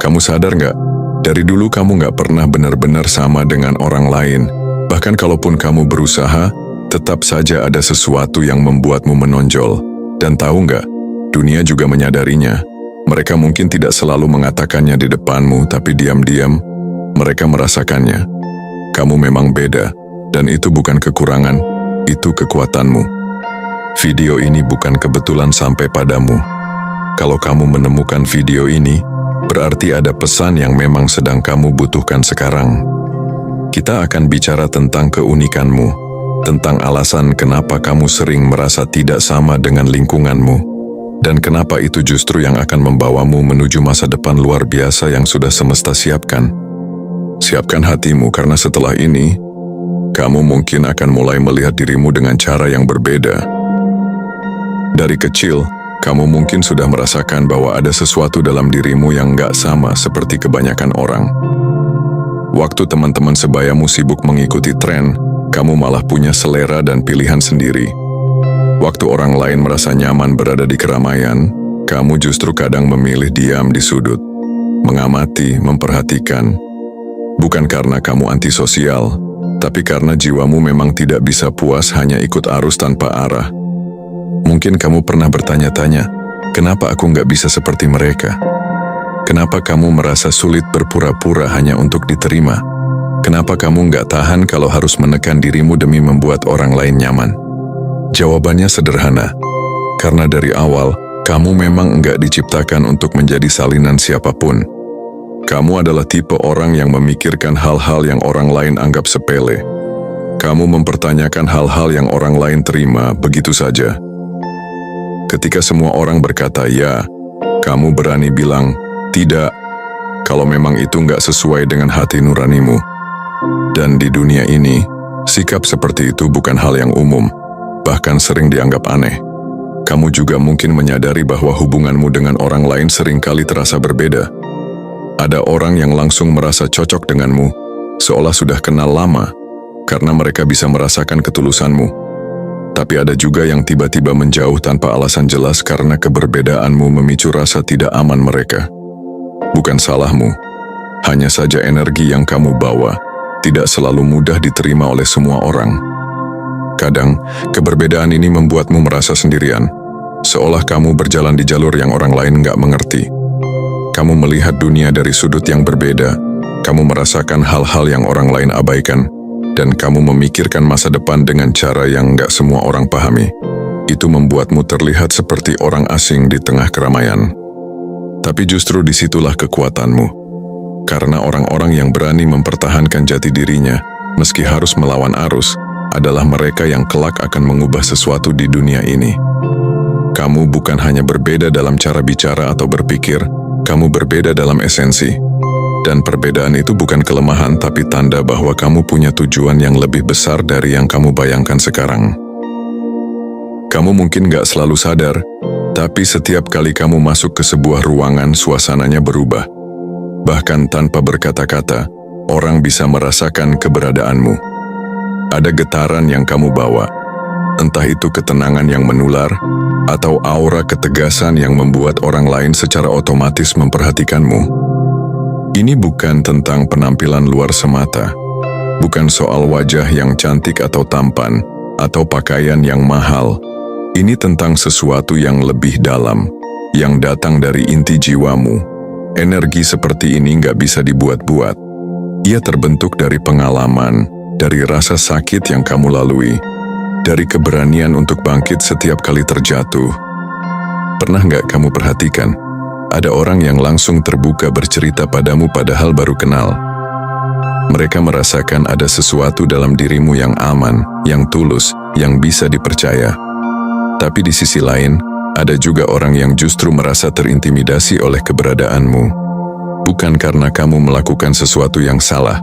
Kamu sadar nggak? Dari dulu kamu nggak pernah benar-benar sama dengan orang lain. Bahkan kalaupun kamu berusaha, tetap saja ada sesuatu yang membuatmu menonjol. Dan tahu nggak? Dunia juga menyadarinya. Mereka mungkin tidak selalu mengatakannya di depanmu, tapi diam-diam mereka merasakannya. Kamu memang beda, dan itu bukan kekurangan, itu kekuatanmu. Video ini bukan kebetulan sampai padamu. Kalau kamu menemukan video ini, berarti ada pesan yang memang sedang kamu butuhkan sekarang. Kita akan bicara tentang keunikanmu, tentang alasan kenapa kamu sering merasa tidak sama dengan lingkunganmu, dan kenapa itu justru yang akan membawamu menuju masa depan luar biasa yang sudah semesta siapkan. Siapkan hatimu karena setelah ini, kamu mungkin akan mulai melihat dirimu dengan cara yang berbeda. Dari kecil, kamu mungkin sudah merasakan bahwa ada sesuatu dalam dirimu yang gak sama seperti kebanyakan orang. Waktu teman-teman sebayamu sibuk mengikuti tren, kamu malah punya selera dan pilihan sendiri. Waktu orang lain merasa nyaman berada di keramaian, kamu justru kadang memilih diam di sudut, mengamati, memperhatikan. Bukan karena kamu antisosial, tapi karena jiwamu memang tidak bisa puas hanya ikut arus tanpa arah. Mungkin kamu pernah bertanya-tanya, kenapa aku nggak bisa seperti mereka? Kenapa kamu merasa sulit berpura-pura hanya untuk diterima? Kenapa kamu nggak tahan kalau harus menekan dirimu demi membuat orang lain nyaman? Jawabannya sederhana, karena dari awal, kamu memang nggak diciptakan untuk menjadi salinan siapapun. Kamu adalah tipe orang yang memikirkan hal-hal yang orang lain anggap sepele. Kamu mempertanyakan hal-hal yang orang lain terima begitu saja. Ketika semua orang berkata ya, kamu berani bilang tidak, kalau memang itu nggak sesuai dengan hati nuranimu. Dan di dunia ini, sikap seperti itu bukan hal yang umum, bahkan sering dianggap aneh. Kamu juga mungkin menyadari bahwa hubunganmu dengan orang lain seringkali terasa berbeda. Ada orang yang langsung merasa cocok denganmu, seolah sudah kenal lama, karena mereka bisa merasakan ketulusanmu. Tapi ada juga yang tiba-tiba menjauh tanpa alasan jelas karena keberbedaanmu memicu rasa tidak aman mereka. Bukan salahmu, hanya saja energi yang kamu bawa tidak selalu mudah diterima oleh semua orang. Kadang, keberbedaan ini membuatmu merasa sendirian, seolah kamu berjalan di jalur yang orang lain nggak mengerti. Kamu melihat dunia dari sudut yang berbeda, kamu merasakan hal-hal yang orang lain abaikan, dan kamu memikirkan masa depan dengan cara yang nggak semua orang pahami. Itu membuatmu terlihat seperti orang asing di tengah keramaian. Tapi justru disitulah kekuatanmu, karena orang-orang yang berani mempertahankan jati dirinya, meski harus melawan arus, adalah mereka yang kelak akan mengubah sesuatu di dunia ini. Kamu bukan hanya berbeda dalam cara bicara atau berpikir, kamu berbeda dalam esensi. Dan perbedaan itu bukan kelemahan, tapi tanda bahwa kamu punya tujuan yang lebih besar dari yang kamu bayangkan sekarang. Kamu mungkin gak selalu sadar, tapi setiap kali kamu masuk ke sebuah ruangan, suasananya berubah. Bahkan tanpa berkata-kata, orang bisa merasakan keberadaanmu. Ada getaran yang kamu bawa, entah itu ketenangan yang menular, atau aura ketegasan yang membuat orang lain secara otomatis memperhatikanmu. Ini bukan tentang penampilan luar semata, bukan soal wajah yang cantik atau tampan, atau pakaian yang mahal. Ini tentang sesuatu yang lebih dalam, yang datang dari inti jiwamu. Energi seperti ini nggak bisa dibuat-buat. Ia terbentuk dari pengalaman, dari rasa sakit yang kamu lalui, dari keberanian untuk bangkit setiap kali terjatuh. Pernah nggak kamu perhatikan, ada orang yang langsung terbuka bercerita padamu padahal baru kenal. Mereka merasakan ada sesuatu dalam dirimu yang aman, yang tulus, yang bisa dipercaya. Tapi di sisi lain, ada juga orang yang justru merasa terintimidasi oleh keberadaanmu. Bukan karena kamu melakukan sesuatu yang salah,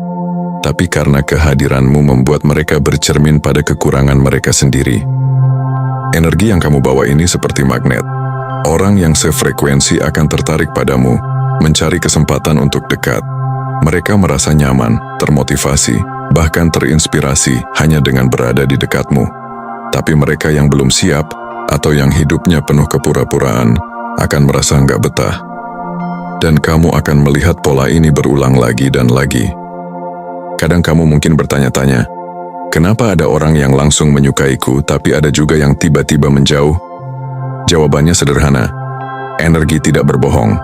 tapi karena kehadiranmu membuat mereka bercermin pada kekurangan mereka sendiri. Energi yang kamu bawa ini seperti magnet. Orang yang sefrekuensi akan tertarik padamu, mencari kesempatan untuk dekat. Mereka merasa nyaman, termotivasi, bahkan terinspirasi hanya dengan berada di dekatmu. Tapi mereka yang belum siap, atau yang hidupnya penuh kepura-puraan, akan merasa nggak betah. Dan kamu akan melihat pola ini berulang lagi dan lagi. Kadang kamu mungkin bertanya-tanya, kenapa ada orang yang langsung menyukaiku tapi ada juga yang tiba-tiba menjauh? Jawabannya sederhana, energi tidak berbohong.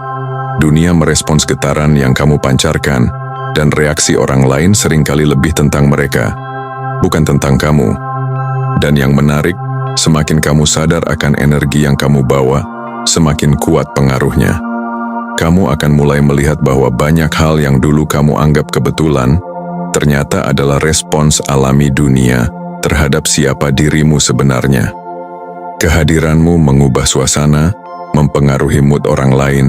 Dunia merespons getaran yang kamu pancarkan, dan reaksi orang lain seringkali lebih tentang mereka, bukan tentang kamu. Dan yang menarik, semakin kamu sadar akan energi yang kamu bawa, semakin kuat pengaruhnya. Kamu akan mulai melihat bahwa banyak hal yang dulu kamu anggap kebetulan, ternyata adalah respons alami dunia terhadap siapa dirimu sebenarnya. Kehadiranmu mengubah suasana, mempengaruhi mood orang lain,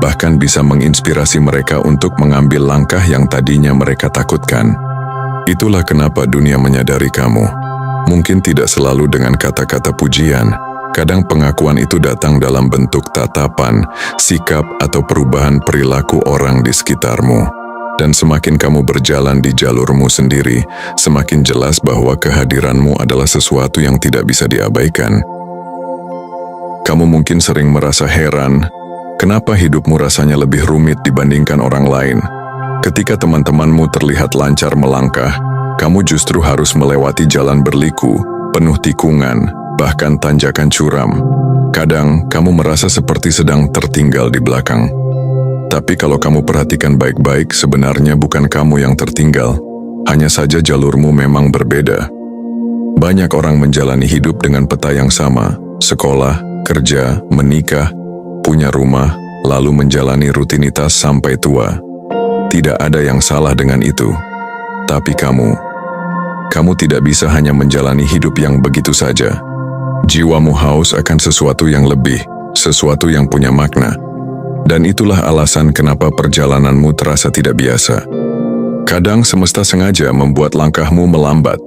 bahkan bisa menginspirasi mereka untuk mengambil langkah yang tadinya mereka takutkan. Itulah kenapa dunia menyadari kamu. Mungkin tidak selalu dengan kata-kata pujian, kadang pengakuan itu datang dalam bentuk tatapan, sikap, atau perubahan perilaku orang di sekitarmu. Dan semakin kamu berjalan di jalurmu sendiri, semakin jelas bahwa kehadiranmu adalah sesuatu yang tidak bisa diabaikan. Kamu mungkin sering merasa heran, kenapa hidupmu rasanya lebih rumit dibandingkan orang lain? Ketika teman-temanmu terlihat lancar melangkah, kamu justru harus melewati jalan berliku, penuh tikungan, bahkan tanjakan curam. Kadang, kamu merasa seperti sedang tertinggal di belakang. Tapi kalau kamu perhatikan baik-baik, sebenarnya bukan kamu yang tertinggal. Hanya saja jalurmu memang berbeda. Banyak orang menjalani hidup dengan peta yang sama, sekolah, kerja, menikah, punya rumah, lalu menjalani rutinitas sampai tua. Tidak ada yang salah dengan itu. Tapi kamu tidak bisa hanya menjalani hidup yang begitu saja. Jiwamu haus akan sesuatu yang lebih, sesuatu yang punya makna. Dan itulah alasan kenapa perjalananmu terasa tidak biasa. Kadang semesta sengaja membuat langkahmu melambat.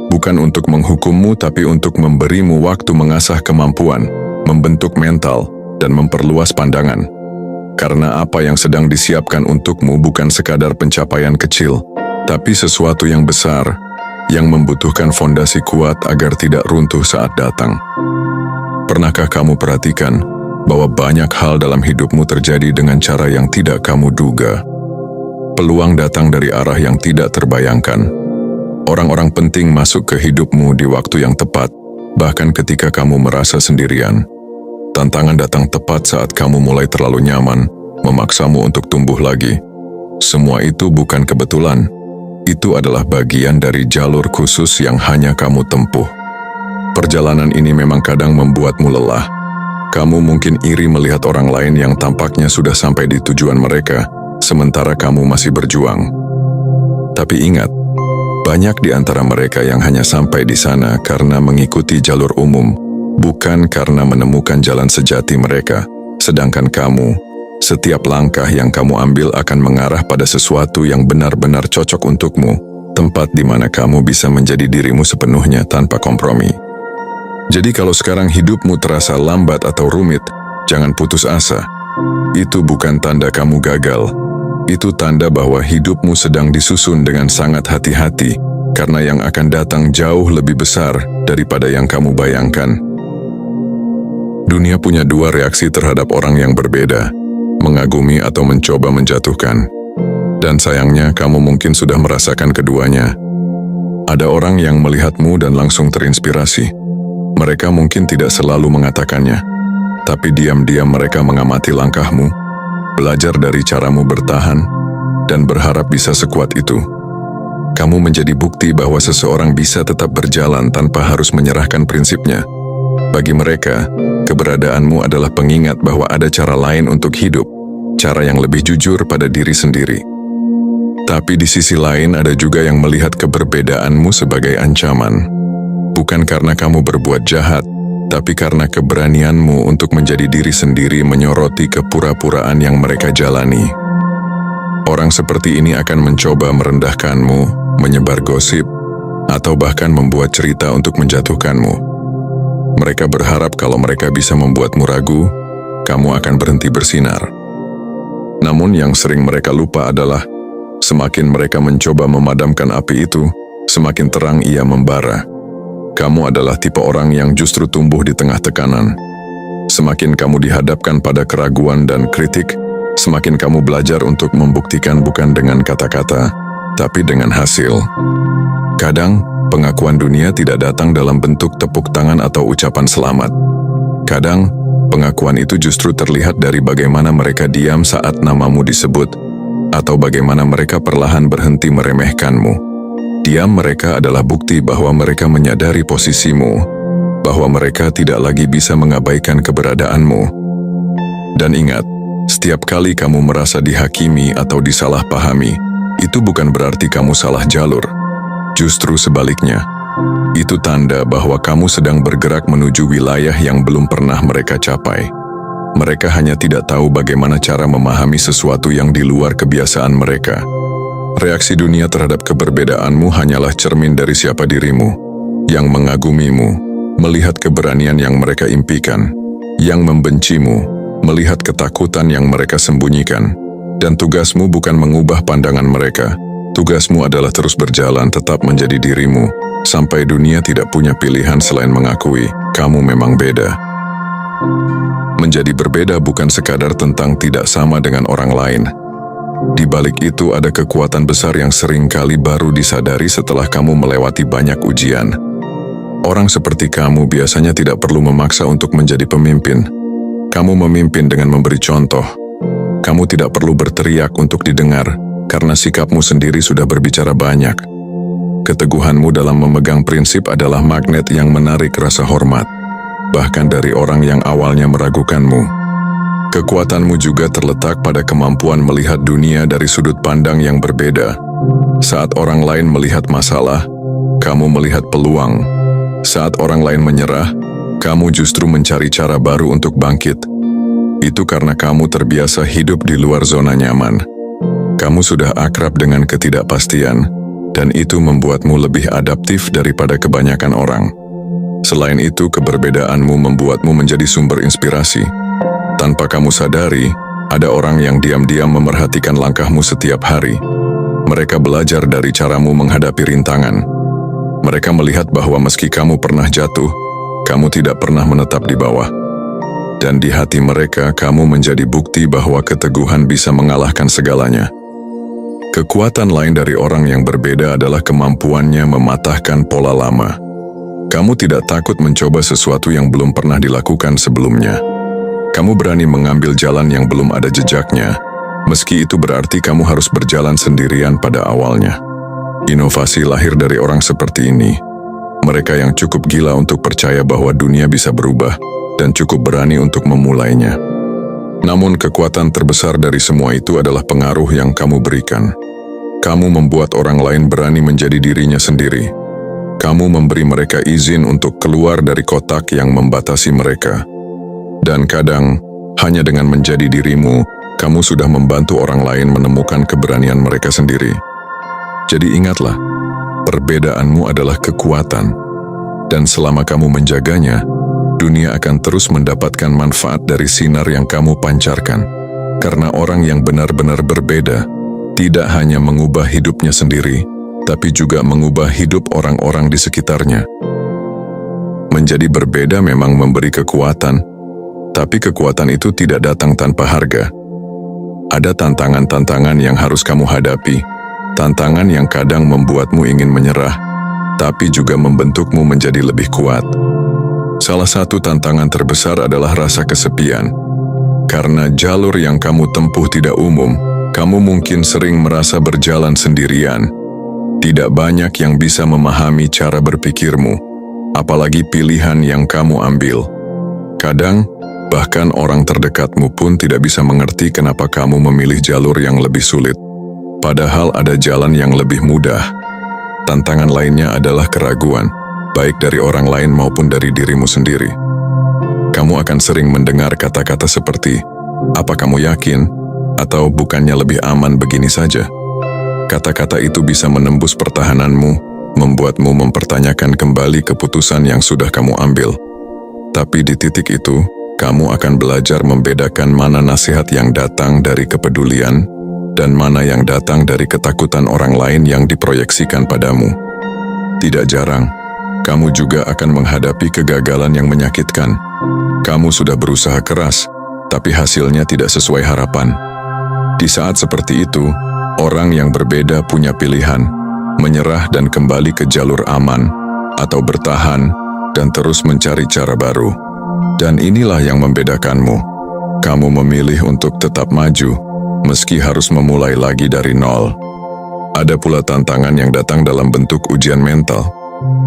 Bukan untuk menghukummu, tapi untuk memberimu waktu mengasah kemampuan, membentuk mental, dan memperluas pandangan. Karena apa yang sedang disiapkan untukmu bukan sekadar pencapaian kecil, tapi sesuatu yang besar, yang membutuhkan fondasi kuat agar tidak runtuh saat datang. Pernahkah kamu perhatikan bahwa banyak hal dalam hidupmu terjadi dengan cara yang tidak kamu duga? Peluang datang dari arah yang tidak terbayangkan. Orang-orang penting masuk ke hidupmu di waktu yang tepat, bahkan ketika kamu merasa sendirian. Tantangan datang tepat saat kamu mulai terlalu nyaman, memaksamu untuk tumbuh lagi. Semua itu bukan kebetulan. Itu adalah bagian dari jalur khusus yang hanya kamu tempuh. Perjalanan ini memang kadang membuatmu lelah. Kamu mungkin iri melihat orang lain yang tampaknya sudah sampai di tujuan mereka, sementara kamu masih berjuang. Tapi ingat, banyak di antara mereka yang hanya sampai di sana karena mengikuti jalur umum, bukan karena menemukan jalan sejati mereka. Sedangkan kamu, setiap langkah yang kamu ambil akan mengarah pada sesuatu yang benar-benar cocok untukmu, tempat di mana kamu bisa menjadi dirimu sepenuhnya tanpa kompromi. Jadi kalau sekarang hidupmu terasa lambat atau rumit, jangan putus asa. Itu bukan tanda kamu gagal. Itu tanda bahwa hidupmu sedang disusun dengan sangat hati-hati, karena yang akan datang jauh lebih besar daripada yang kamu bayangkan. Dunia punya dua reaksi terhadap orang yang berbeda, mengagumi atau mencoba menjatuhkan. Dan sayangnya kamu mungkin sudah merasakan keduanya. Ada orang yang melihatmu dan langsung terinspirasi. Mereka mungkin tidak selalu mengatakannya, tapi diam-diam mereka mengamati langkahmu, belajar dari caramu bertahan, dan berharap bisa sekuat itu. Kamu menjadi bukti bahwa seseorang bisa tetap berjalan tanpa harus menyerahkan prinsipnya. Bagi mereka, keberadaanmu adalah pengingat bahwa ada cara lain untuk hidup, cara yang lebih jujur pada diri sendiri. Tapi di sisi lain ada juga yang melihat keberbedaanmu sebagai ancaman. Bukan karena kamu berbuat jahat, tapi karena keberanianmu untuk menjadi diri sendiri menyoroti kepura-puraan yang mereka jalani. Orang seperti ini akan mencoba merendahkanmu, menyebar gosip, atau bahkan membuat cerita untuk menjatuhkanmu. Mereka berharap kalau mereka bisa membuatmu ragu, kamu akan berhenti bersinar. Namun yang sering mereka lupa adalah, semakin mereka mencoba memadamkan api itu, semakin terang ia membara. Kamu adalah tipe orang yang justru tumbuh di tengah tekanan. Semakin kamu dihadapkan pada keraguan dan kritik, Semakin kamu belajar untuk membuktikan bukan dengan kata-kata, tapi dengan hasil. Kadang, pengakuan dunia tidak datang dalam bentuk tepuk tangan atau ucapan selamat. Kadang, pengakuan itu justru terlihat dari bagaimana mereka diam saat namamu disebut, atau bagaimana mereka perlahan berhenti meremehkanmu. Diam mereka adalah bukti bahwa mereka menyadari posisimu, bahwa mereka tidak lagi bisa mengabaikan keberadaanmu. Dan ingat, setiap kali kamu merasa dihakimi atau disalahpahami, itu bukan berarti kamu salah jalur. Justru sebaliknya, itu tanda bahwa kamu sedang bergerak menuju wilayah yang belum pernah mereka capai. Mereka hanya tidak tahu bagaimana cara memahami sesuatu yang di luar kebiasaan mereka. Reaksi dunia terhadap keberbedaanmu hanyalah cermin dari siapa dirimu, yang mengagumimu, melihat keberanian yang mereka impikan, yang membencimu, melihat ketakutan yang mereka sembunyikan. Dan tugasmu bukan mengubah pandangan mereka. Tugasmu adalah terus berjalan tetap menjadi dirimu, sampai dunia tidak punya pilihan selain mengakui kamu memang beda. Menjadi berbeda bukan sekadar tentang tidak sama dengan orang lain. Di balik itu ada kekuatan besar yang seringkali baru disadari setelah kamu melewati banyak ujian. Orang seperti kamu biasanya tidak perlu memaksa untuk menjadi pemimpin. Kamu memimpin dengan memberi contoh. Kamu tidak perlu berteriak untuk didengar, karena sikapmu sendiri sudah berbicara banyak. Keteguhanmu dalam memegang prinsip adalah magnet yang menarik rasa hormat, bahkan dari orang yang awalnya meragukanmu. Kekuatanmu juga terletak pada kemampuan melihat dunia dari sudut pandang yang berbeda. Saat orang lain melihat masalah, kamu melihat peluang. Saat orang lain menyerah, kamu justru mencari cara baru untuk bangkit. Itu karena kamu terbiasa hidup di luar zona nyaman. Kamu sudah akrab dengan ketidakpastian, dan itu membuatmu lebih adaptif daripada kebanyakan orang. Selain itu, keberbedaanmu membuatmu menjadi sumber inspirasi. Tanpa kamu sadari, ada orang yang diam-diam memerhatikan langkahmu setiap hari. Mereka belajar dari caramu menghadapi rintangan. Mereka melihat bahwa meski kamu pernah jatuh, kamu tidak pernah menetap di bawah. Dan di hati mereka, kamu menjadi bukti bahwa keteguhan bisa mengalahkan segalanya. Kekuatan lain dari orang yang berbeda adalah kemampuannya mematahkan pola lama. Kamu tidak takut mencoba sesuatu yang belum pernah dilakukan sebelumnya. Kamu berani mengambil jalan yang belum ada jejaknya, meski itu berarti kamu harus berjalan sendirian pada awalnya. Inovasi lahir dari orang seperti ini. Mereka yang cukup gila untuk percaya bahwa dunia bisa berubah, dan cukup berani untuk memulainya. Namun kekuatan terbesar dari semua itu adalah pengaruh yang kamu berikan. Kamu membuat orang lain berani menjadi dirinya sendiri. Kamu memberi mereka izin untuk keluar dari kotak yang membatasi mereka. Dan kadang, hanya dengan menjadi dirimu, kamu sudah membantu orang lain menemukan keberanian mereka sendiri. Jadi ingatlah, perbedaanmu adalah kekuatan. Dan selama kamu menjaganya, dunia akan terus mendapatkan manfaat dari sinar yang kamu pancarkan. Karena orang yang benar-benar berbeda tidak hanya mengubah hidupnya sendiri, tapi juga mengubah hidup orang-orang di sekitarnya. Menjadi berbeda memang memberi kekuatan, tapi kekuatan itu tidak datang tanpa harga. Ada tantangan-tantangan yang harus kamu hadapi, tantangan yang kadang membuatmu ingin menyerah, tapi juga membentukmu menjadi lebih kuat. Salah satu tantangan terbesar adalah rasa kesepian. Karena jalur yang kamu tempuh tidak umum, kamu mungkin sering merasa berjalan sendirian. Tidak banyak yang bisa memahami cara berpikirmu, apalagi pilihan yang kamu ambil. Kadang, bahkan orang terdekatmu pun tidak bisa mengerti kenapa kamu memilih jalur yang lebih sulit. Padahal ada jalan yang lebih mudah. Tantangan lainnya adalah keraguan, baik dari orang lain maupun dari dirimu sendiri. Kamu akan sering mendengar kata-kata seperti, "Apa kamu yakin?" atau "Bukannya lebih aman begini saja?" Kata-kata itu bisa menembus pertahananmu, membuatmu mempertanyakan kembali keputusan yang sudah kamu ambil. Tapi di titik itu, kamu akan belajar membedakan mana nasihat yang datang dari kepedulian dan mana yang datang dari ketakutan orang lain yang diproyeksikan padamu. Tidak jarang, kamu juga akan menghadapi kegagalan yang menyakitkan. Kamu sudah berusaha keras, tapi hasilnya tidak sesuai harapan. Di saat seperti itu, orang yang berbeda punya pilihan, menyerah dan kembali ke jalur aman, atau bertahan dan terus mencari cara baru. Dan inilah yang membedakanmu. Kamu memilih untuk tetap maju, meski harus memulai lagi dari nol. Ada pula tantangan yang datang dalam bentuk ujian mental.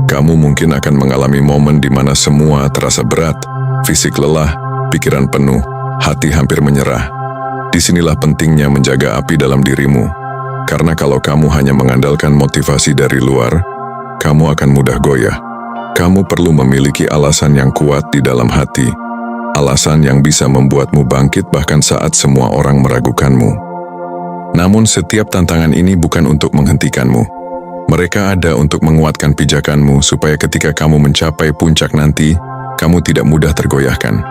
Kamu mungkin akan mengalami momen di mana semua terasa berat, fisik lelah, pikiran penuh, hati hampir menyerah. Disinilah pentingnya menjaga api dalam dirimu, karena kalau kamu hanya mengandalkan motivasi dari luar, kamu akan mudah goyah. Kamu perlu memiliki alasan yang kuat di dalam hati, alasan yang bisa membuatmu bangkit bahkan saat semua orang meragukanmu. Namun setiap tantangan ini bukan untuk menghentikanmu. Mereka ada untuk menguatkan pijakanmu supaya ketika kamu mencapai puncak nanti, kamu tidak mudah tergoyahkan.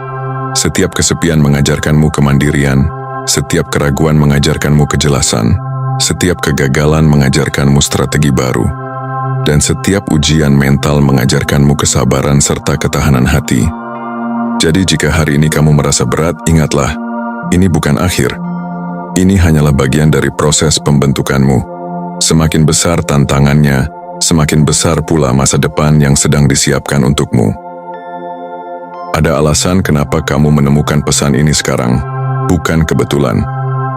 Setiap kesepian mengajarkanmu kemandirian, setiap keraguan mengajarkanmu kejelasan, setiap kegagalan mengajarkanmu strategi baru, dan setiap ujian mental mengajarkanmu kesabaran serta ketahanan hati. Jadi jika hari ini kamu merasa berat, ingatlah, ini bukan akhir. Ini hanyalah bagian dari proses pembentukanmu. Semakin besar tantangannya, semakin besar pula masa depan yang sedang disiapkan untukmu. Ada alasan kenapa kamu menemukan pesan ini sekarang. Bukan kebetulan.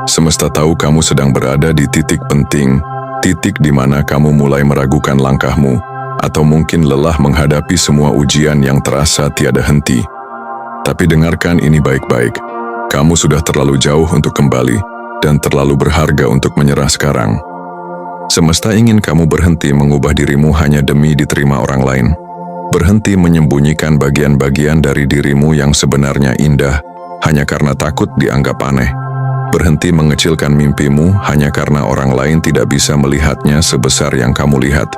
Semesta tahu kamu sedang berada di titik penting, titik di mana kamu mulai meragukan langkahmu, atau mungkin lelah menghadapi semua ujian yang terasa tiada henti. Tapi dengarkan ini baik-baik. Kamu sudah terlalu jauh untuk kembali, dan terlalu berharga untuk menyerah sekarang. Semesta ingin kamu berhenti mengubah dirimu hanya demi diterima orang lain. Berhenti menyembunyikan bagian-bagian dari dirimu yang sebenarnya indah, hanya karena takut dianggap aneh. Berhenti mengecilkan mimpimu hanya karena orang lain tidak bisa melihatnya sebesar yang kamu lihat.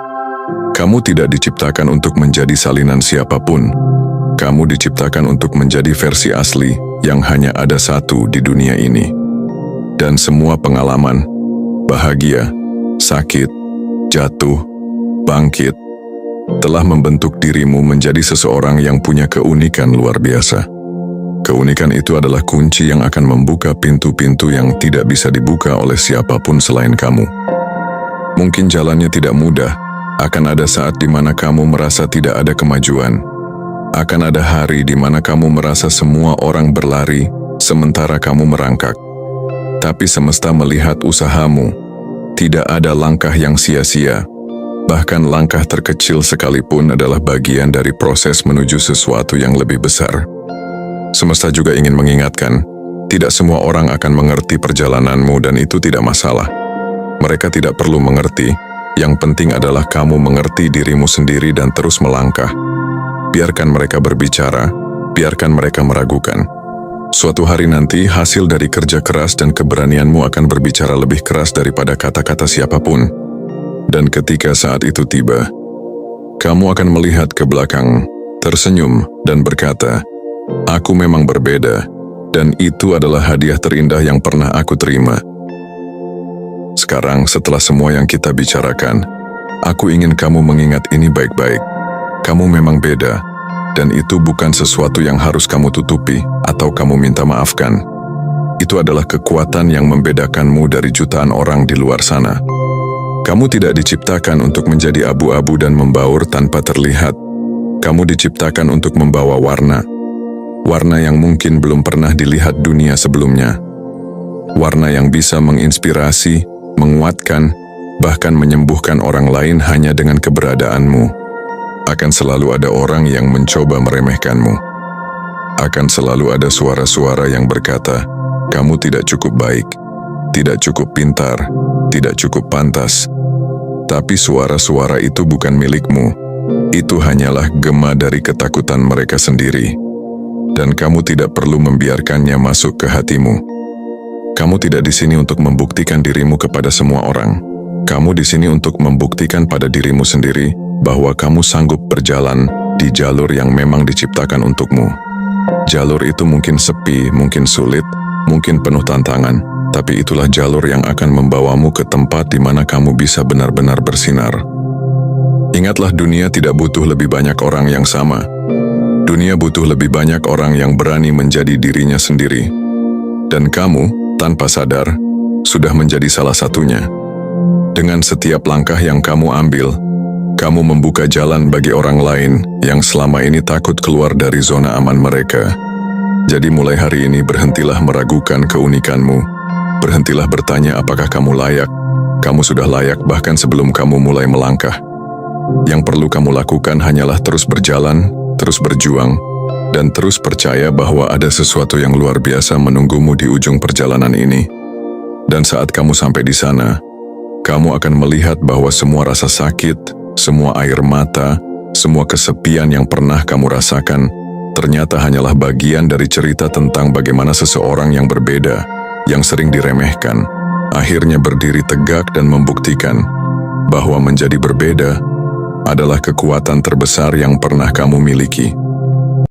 Kamu tidak diciptakan untuk menjadi salinan siapapun. Kamu diciptakan untuk menjadi versi asli yang hanya ada satu di dunia ini. Dan semua pengalaman, bahagia, sakit, jatuh, bangkit, telah membentuk dirimu menjadi seseorang yang punya keunikan luar biasa. Keunikan itu adalah kunci yang akan membuka pintu-pintu yang tidak bisa dibuka oleh siapapun selain kamu. Mungkin jalannya tidak mudah, akan ada saat di mana kamu merasa tidak ada kemajuan. Akan ada hari di mana kamu merasa semua orang berlari, sementara kamu merangkak. Tapi semesta melihat usahamu. Tidak ada langkah yang sia-sia. Bahkan langkah terkecil sekalipun adalah bagian dari proses menuju sesuatu yang lebih besar. Semesta juga ingin mengingatkan, tidak semua orang akan mengerti perjalananmu dan itu tidak masalah. Mereka tidak perlu mengerti, yang penting adalah kamu mengerti dirimu sendiri dan terus melangkah. Biarkan mereka berbicara, biarkan mereka meragukan. Suatu hari nanti hasil dari kerja keras dan keberanianmu akan berbicara lebih keras daripada kata-kata siapapun. Dan ketika saat itu tiba, kamu akan melihat ke belakang, tersenyum dan berkata, "Aku memang berbeda, dan itu adalah hadiah terindah yang pernah aku terima." Sekarang, setelah semua yang kita bicarakan, aku ingin kamu mengingat ini baik-baik. Kamu memang beda, dan itu bukan sesuatu yang harus kamu tutupi atau kamu minta maafkan. Itu adalah kekuatan yang membedakanmu dari jutaan orang di luar sana. Kamu tidak diciptakan untuk menjadi abu-abu dan membaur tanpa terlihat. Kamu diciptakan untuk membawa warna. Warna yang mungkin belum pernah dilihat dunia sebelumnya. Warna yang bisa menginspirasi, menguatkan, bahkan menyembuhkan orang lain hanya dengan keberadaanmu. Akan selalu ada orang yang mencoba meremehkanmu. Akan selalu ada suara-suara yang berkata, kamu tidak cukup baik, tidak cukup pintar, tidak cukup pantas. Tapi suara-suara itu bukan milikmu. Itu hanyalah gema dari ketakutan mereka sendiri. Dan kamu tidak perlu membiarkannya masuk ke hatimu. Kamu tidak di sini untuk membuktikan dirimu kepada semua orang. Kamu di sini untuk membuktikan pada dirimu sendiri bahwa kamu sanggup berjalan di jalur yang memang diciptakan untukmu. Jalur itu mungkin sepi, mungkin sulit, mungkin penuh tantangan, tapi itulah jalur yang akan membawamu ke tempat di mana kamu bisa benar-benar bersinar. Ingatlah, dunia tidak butuh lebih banyak orang yang sama. Dunia butuh lebih banyak orang yang berani menjadi dirinya sendiri. Dan kamu, tanpa sadar, sudah menjadi salah satunya. Dengan setiap langkah yang kamu ambil, kamu membuka jalan bagi orang lain yang selama ini takut keluar dari zona aman mereka. Jadi mulai hari ini berhentilah meragukan keunikanmu. Berhentilah bertanya apakah kamu layak. Kamu sudah layak bahkan sebelum kamu mulai melangkah. Yang perlu kamu lakukan hanyalah terus berjalan, terus berjuang, dan terus percaya bahwa ada sesuatu yang luar biasa menunggumu di ujung perjalanan ini. Dan saat kamu sampai di sana, kamu akan melihat bahwa semua rasa sakit, semua air mata, semua kesepian yang pernah kamu rasakan, ternyata hanyalah bagian dari cerita tentang bagaimana seseorang yang berbeda, yang sering diremehkan, akhirnya berdiri tegak dan membuktikan bahwa menjadi berbeda adalah kekuatan terbesar yang pernah kamu miliki.